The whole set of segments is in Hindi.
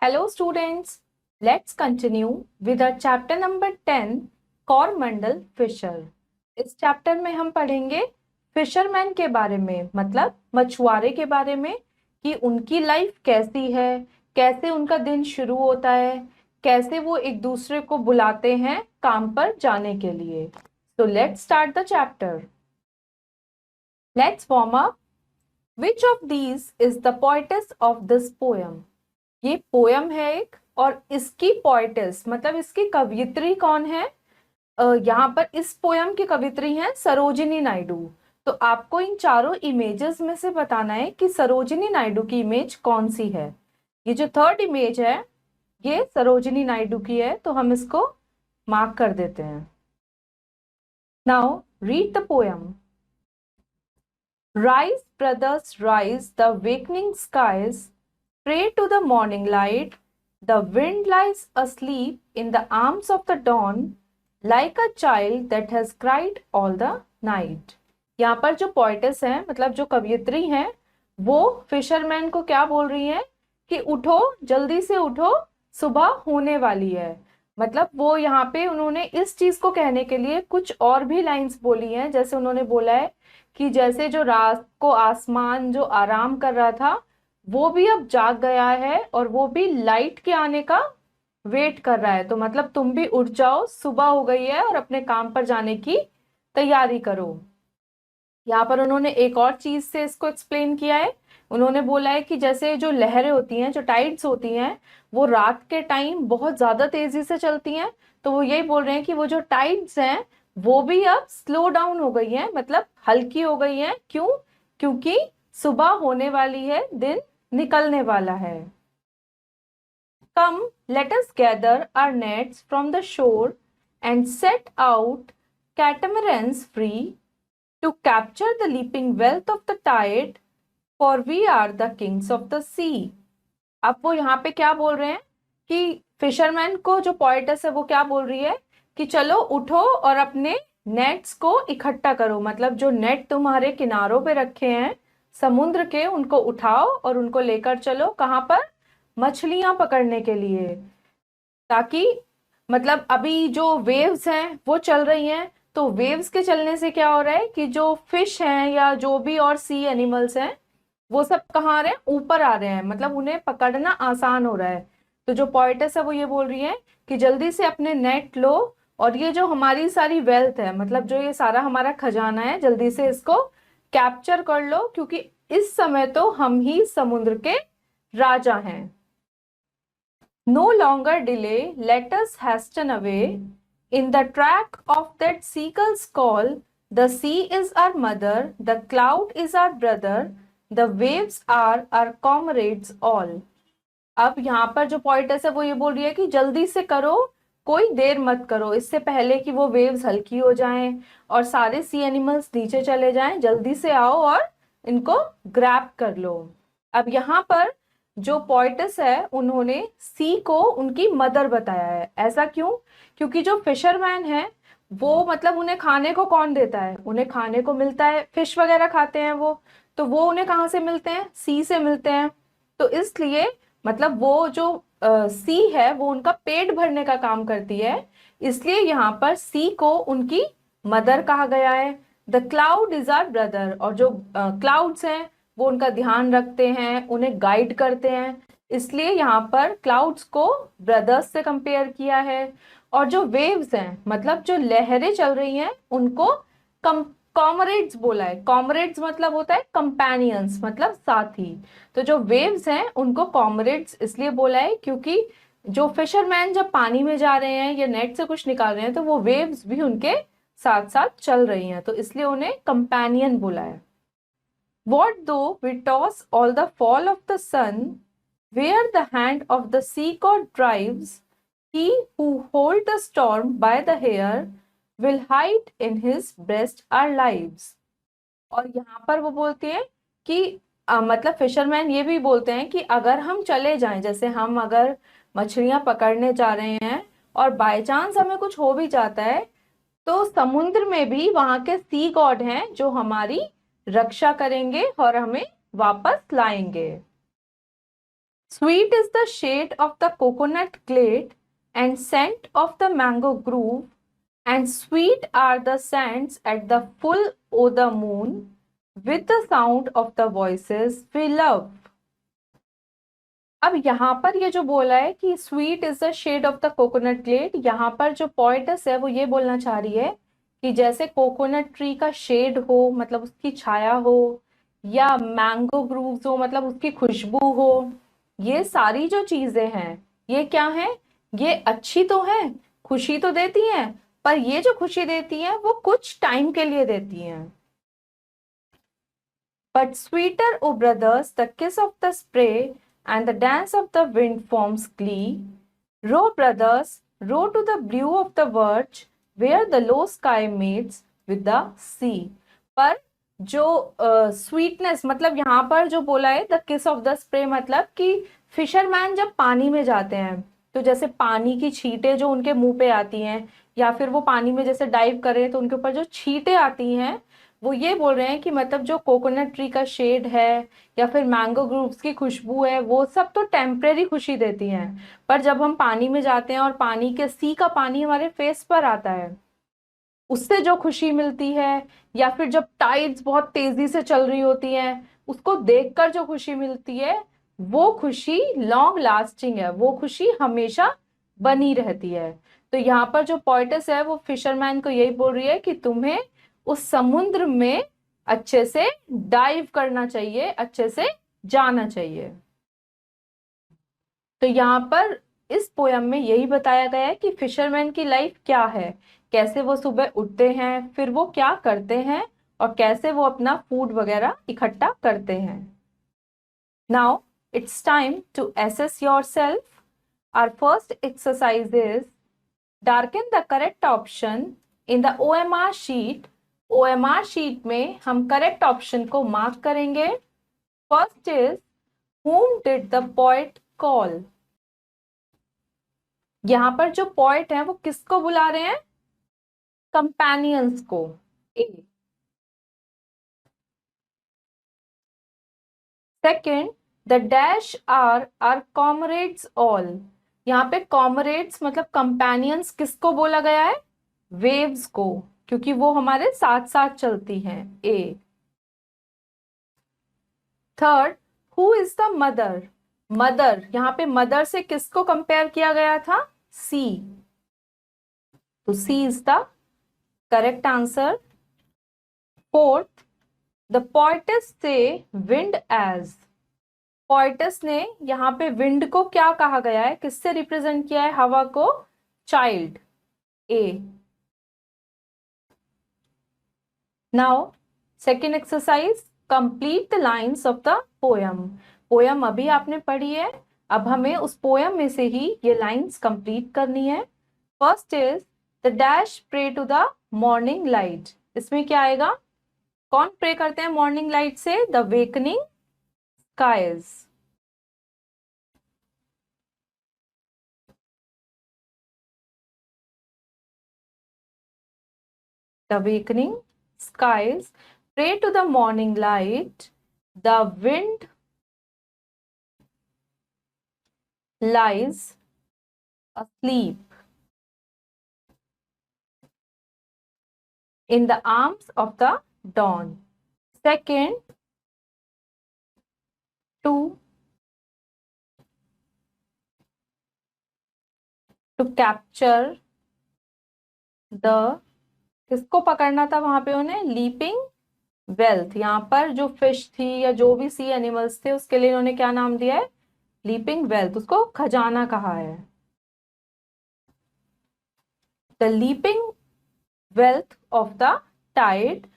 Hello students, let's continue with our chapter number 10 Coromandel Fisher। इस चैप्टर में हम पढ़ेंगे फिशरमैन के बारे में, मतलब मछुआरे के बारे में कि उनकी लाइफ कैसी है, कैसे उनका दिन शुरू होता है, कैसे वो एक दूसरे को बुलाते हैं काम पर जाने के लिए। So let's start the chapter. Let's warm up. Which of these is the poetess of this poem? ये पोयम है एक, और इसकी पोएटेस मतलब इसकी कवियत्री कौन है? यहाँ पर इस पोयम की कवित्री है सरोजिनी नायडू। तो आपको इन चारों इमेजेस में से बताना है कि सरोजिनी नायडू की इमेज कौन सी है। ये जो थर्ड इमेज है ये सरोजिनी नायडू की है, तो हम इसको मार्क कर देते हैं। Now read the poem. Rise, brothers, rise, the awakening skies pray to the morning light. The wind lies asleep in the arms of the dawn, like a child that has cried all the night. यहाँ पर जो पोएटेस है, मतलब जो कवियत्री हैं, वो फिशरमैन को क्या बोल रही हैं कि उठो, जल्दी से उठो, सुबह होने वाली है। मतलब वो यहाँ पे उन्होंने इस चीज को कहने के लिए कुछ और भी लाइंस बोली हैं। जैसे उन्होंने बोला है कि जैसे जो रात को आसमान जो आराम कर रहा था वो भी अब जाग गया है और वो भी लाइट के आने का वेट कर रहा है। तो मतलब तुम भी उठ जाओ, सुबह हो गई है और अपने काम पर जाने की तैयारी करो। यहाँ पर उन्होंने एक और चीज से इसको एक्सप्लेन किया है। उन्होंने बोला है कि जैसे जो लहरें होती हैं, जो टाइड्स होती हैं, वो रात के टाइम बहुत ज्यादा तेजी से चलती हैं। तो वो यही बोल रहे हैं कि वो जो टाइड्स हैं वो भी अब स्लो डाउन हो गई हैं, मतलब हल्की हो गई हैं। क्यों? क्योंकि सुबह होने वाली है, दिन निकलने वाला है। Come, let us gather our nets from the shore and set out catamarans free to capture the leaping wealth of the tide, for we are the kings of the sea. अब वो यहाँ पे क्या बोल रहे हैं कि फिशरमैन को जो पोएटेस है वो क्या बोल रही है कि चलो उठो और अपने नेट्स को इकट्ठा करो। मतलब जो नेट तुम्हारे किनारों पे रखे हैं समुद्र के, उनको उठाओ और उनको लेकर चलो कहाँ पर? मछलियां पकड़ने के लिए। ताकि मतलब अभी जो वेव्स हैं वो चल रही हैं, तो वेव्स के चलने से क्या हो रहा है कि जो फिश हैं या जो भी और सी एनिमल्स हैं वो सब कहाँ आ रहे हैं? ऊपर आ रहे हैं, मतलब उन्हें पकड़ना आसान हो रहा है। तो जो पोएटेस है वो ये बोल रही है कि जल्दी से अपने नेट लो और ये जो हमारी सारी वेल्थ है, मतलब जो ये सारा हमारा खजाना है, जल्दी से इसको कैप्चर कर लो, क्योंकि इस समय तो हम ही समुद्र के राजा हैं। No longer delay, let us hasten away in the track of that seagull's call. The sea is our mother, the cloud is our brother, the waves are our comrades all. अब यहाँ पर जो पोएटेस है वो ये बोल रही है कि जल्दी से करो, कोई देर मत करो, इससे पहले कि वो वेव्स हल्की हो जाएं और सारे सी एनिमल्स नीचे चले जाएं। जल्दी से आओ और इनको ग्रैब कर लो। अब यहाँ पर जो पोएटेस है उन्होंने सी को उनकी मदर बताया है। ऐसा क्यों? क्योंकि जो फिशरमैन है वो मतलब उन्हें खाने को कौन देता है? उन्हें खाने को मिलता है, फिश वगैरह खाते हैं वो, तो वो उन्हें कहाँ से मिलते हैं? सी से मिलते हैं। तो इसलिए मतलब वो जो सी है वो उनका पेट भरने का काम करती है, इसलिए यहाँ पर सी को उनकी मदर कहा गया है। The cloud is our brother, और जो क्लाउड्स हैं वो उनका ध्यान रखते हैं, उन्हें गाइड करते हैं, इसलिए यहाँ पर क्लाउड्स को ब्रदर्स से कंपेयर किया है। और जो वेव्स हैं, मतलब जो लहरें चल रही हैं, उनको कॉमरेड्स बोला है। कॉमरेड्स मतलब होता है कंपेनियंस, मतलब साथी। तो जो वेव्स हैं उनको कॉमरेड्स इसलिए बोला है क्योंकि जो फिशरमैन जब पानी में जा रहे हैं या नेट से कुछ निकाल रहे हैं तो वो वेव्स भी उनके साथ साथ चल रही हैं, तो इसलिए उन्हें कंपेनियन बोला है। What though we toss all the fall of the sun, where the hand of the sea god drives, he who hold the storm by the hair will hide in his breast our lives. और यहाँ पर वो बोलते हैं कि मतलब फिशरमैन ये भी बोलते हैं कि अगर हम चले जाएं, जैसे हम अगर मछलियां पकड़ने जा रहे हैं और बाय चांस हमें कुछ हो भी जाता है, तो समुद्र में भी वहां के सी गॉड हैं जो हमारी रक्षा करेंगे और हमें वापस लाएंगे। Sweet is the shade of the coconut glade and scent of the mango grove, and sweet are the scents at the full o' the moon with the sound of the voices we love. अब यहाँ पर ये जो बोला है कि sweet is the shade of the coconut glade, यहाँ पर जो पोएटस है वो ये बोलना चाह रही है कि जैसे कोकोनट ट्री का शेड हो, मतलब उसकी छाया हो, या मैंगो ग्रूव्स हो, मतलब उसकी खुशबू हो, ये सारी जो चीजें हैं ये क्या है, ये अच्छी तो है, खुशी तो देती हैं, पर ये जो खुशी देती है वो कुछ टाइम के लिए देती हैं. But sweeter, O brothers, the kiss of the spray and the dance of the wind forms glee. Row, brothers, row to the blue of the verge, where the low sky meets with the sea. पर जो स्वीटनेस मतलब यहाँ पर जो बोला है द किस ऑफ द स्प्रे, मतलब कि फिशरमैन जब पानी में जाते हैं तो जैसे पानी की छींटे जो उनके मुंह पे आती हैं, या फिर वो पानी में जैसे डाइव करें तो उनके ऊपर जो छींटे आती हैं, वो ये बोल रहे हैं कि मतलब जो कोकोनट ट्री का शेड है या फिर मैंगो ग्रूव्स की खुशबू है वो सब तो टेम्परेरी खुशी देती हैं, पर जब हम पानी में जाते हैं और पानी के सी का पानी हमारे फेस पर आता है उससे जो खुशी मिलती है, या फिर जब टाइड्स बहुत तेजी से चल रही होती हैं उसको देखकर जो खुशी मिलती है, वो खुशी लॉन्ग लास्टिंग है, वो खुशी हमेशा बनी रहती है. तो यहाँ पर जो पोइटस है वो फिशरमैन को यही बोल रही है कि तुम्हें उस समुद्र में अच्छे से डाइव करना चाहिए, अच्छे से जाना चाहिए. तो यहाँ पर इस पोयम में यही बताया गया है कि फिशरमैन की लाइफ क्या है, कैसे वो सुबह उठते हैं, फिर वो क्या करते हैं और कैसे वो अपना फूड वगैरह इकट्ठा करते हैं. Now it's time to assess yourself. Our first exercise is darken the correct option in the OMR sheet. OMR sheet में हम करेक्ट ऑप्शन को मार्क करेंगे. First is whom did the poet call. यहां पर जो पोएट है वो किसको बुला रहे हैं, कंपेनियंस को. A. Second, the dash are comrades all. यहाँ पे कॉमरेड्स मतलब कंपेनियंस किसको बोला गया है, वेव्स को, क्योंकि वो हमारे साथ साथ चलती हैं. A. Third, who is the mother. Mother, यहाँ पे मदर से किसको कंपेयर किया गया था, सी. तो C is the correct answer. Fourth, the poets say wind age. Poets ने यहाँ पे विंड को क्या कहा गया है, किससे रिप्रेजेंट किया है हवा को, child. A. Now second exercise, complete the lines of the poem. Poem अभी आपने पढ़ी है, अब हमें उस पोयम में से ही ये लाइन्स कंप्लीट करनी है. First is the dash pray to the morning light. इसमें क्या आएगा, कौन प्रे करते हैं मॉर्निंग लाइट से, the wakening skies. The wakening skies pray to the morning light, the wind lies asleep in the arms of the dawn. Second, to capture the, किसको पकड़ना था वहां पे उन्हें, लीपिंग वेल्थ. यहाँ पर जो फिश थी या जो भी सी एनिमल्स थे उसके लिए उन्होंने क्या नाम दिया है, लीपिंग वेल्थ, उसको खजाना कहा है. The leaping wealth of the tide,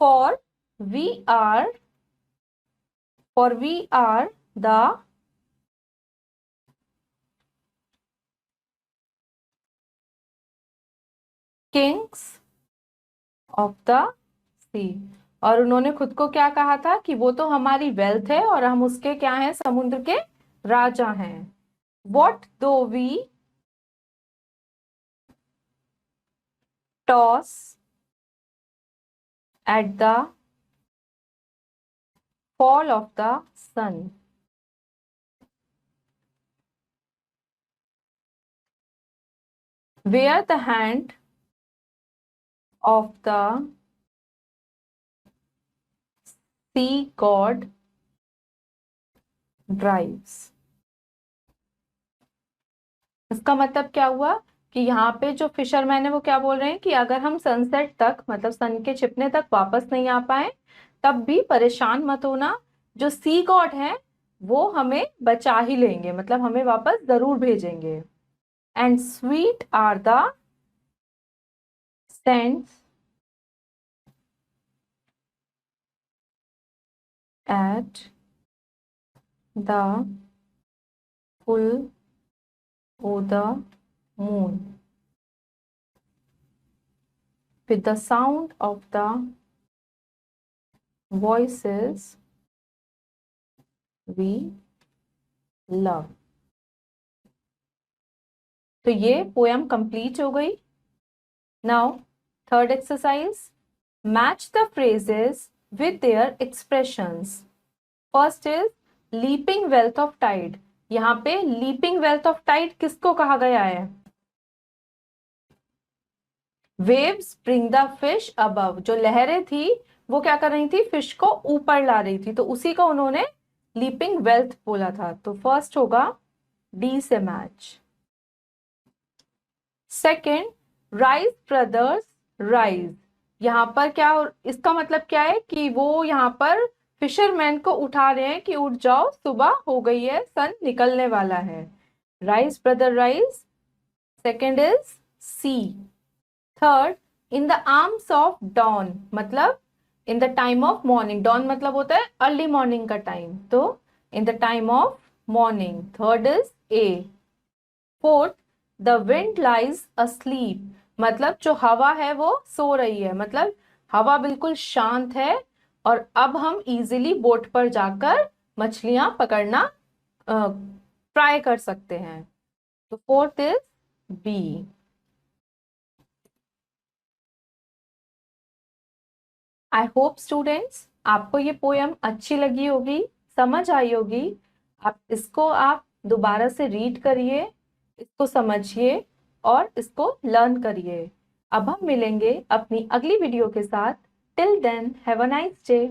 for we are the kings of the sea. और उन्होंने खुद को क्या कहा था कि वो तो हमारी वेल्थ है और हम उसके क्या हैं, समुद्र के राजा हैं. What though we toss at the fall of the sun. where the hand of the sea god drives. इसका मतलब क्या हुआ कि यहाँ पे जो फिशरमैन है वो क्या बोल रहे हैं कि अगर हम सनसेट तक मतलब सन के छिपने तक वापस नहीं आ पाए तब भी परेशान मत होना, जो सी गॉड है वो हमें बचा ही लेंगे, मतलब हमें वापस जरूर भेजेंगे. And sweet are the scents at the full o the moon with the sound of the voices we love. तो ये पोएम कंप्लीट हो गई. Now third exercise, match the phrases with their expressions. First is leaping wealth of tide. यहाँ पे लीपिंग वेल्थ ऑफ टाइड किसको कहा गया है? Waves bring the fish above. जो लहरें थी वो क्या कर रही थी? फिश को ऊपर ला रही थी, तो उसी को उन्होंने लीपिंग वेल्थ बोला था. तो फर्स्ट होगा डी से match. Second, rise brothers rise. यहाँ पर क्या, इसका मतलब क्या है कि वो यहाँ पर फिशरमैन को उठा रहे हैं कि उठ जाओ, सुबह हो गई है, सन निकलने वाला है. Rise brother rise. Second is C. Third, in the arms of dawn, मतलब in the time of morning. Dawn मतलब होता है अर्ली मॉर्निंग का टाइम, तो in the time of morning. Third is A. Fourth, the wind lies asleep, मतलब जो हवा है वो सो रही है, मतलब हवा बिल्कुल शांत है और अब हम इजीली बोट पर जाकर मछलियां पकड़ना ट्राई कर सकते हैं. तो fourth is B. I hope students आपको ये पोयम अच्छी लगी होगी, समझ आई होगी. आप दोबारा से रीड करिए, इसको समझिए और इसको लर्न करिए. अब हम मिलेंगे अपनी अगली वीडियो के साथ. Till then have a nice day.